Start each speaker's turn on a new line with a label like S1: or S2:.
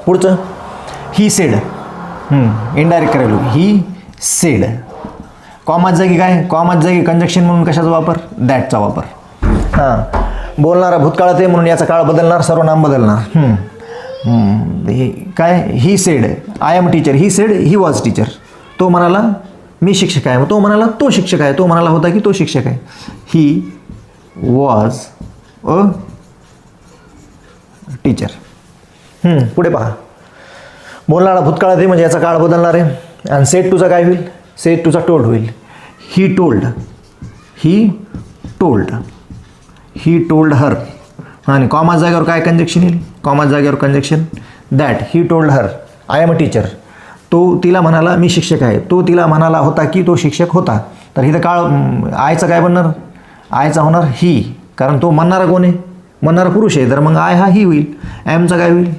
S1: पुढचं ही सेड, इनडायरेक्ट करायलो, ही सेड. कॉमात जागी काय, कॉमात जागी कंजक्शन म्हणून कशाचा वापर, दॅटचा वापर. हां, बोलणारा भूतकाळात आहे म्हणून याचा काळ बदलणार, सर्वनाम बदलणार. हे काय, he said I am teacher, he said he was teacher. तो म्हणाला मी शिक्षक आहे, तो म्हणाला तो शिक्षक आहे, तो म्हणाला होता की तो शिक्षक आहे. He was a teacher. पुढे पहा, बोलणारा भूतकाळात आहे म्हणजे याचा काळ बदलणार आहे. आणि सेड टूचा काय होईल, सेड टूचा टोल्ड होईल. He told, he told, he told her. आणि कॉमा जागेवर काय कंजक्शन येईल, कॉमा जागेवर conjunction that. He told her I am a teacher. तो तिला म्हणाला मी शिक्षक आहे, तो तिला म्हणाला होता की तो शिक्षक होता. तर इथं काळ आयचा काय बनणार, आयचा होणार ही, कारण तो म्हणणारा कोण आहे, म्हणणारा पुरुष आहे, तर मग आय हा ही होईल. ॲमचा काय होईल,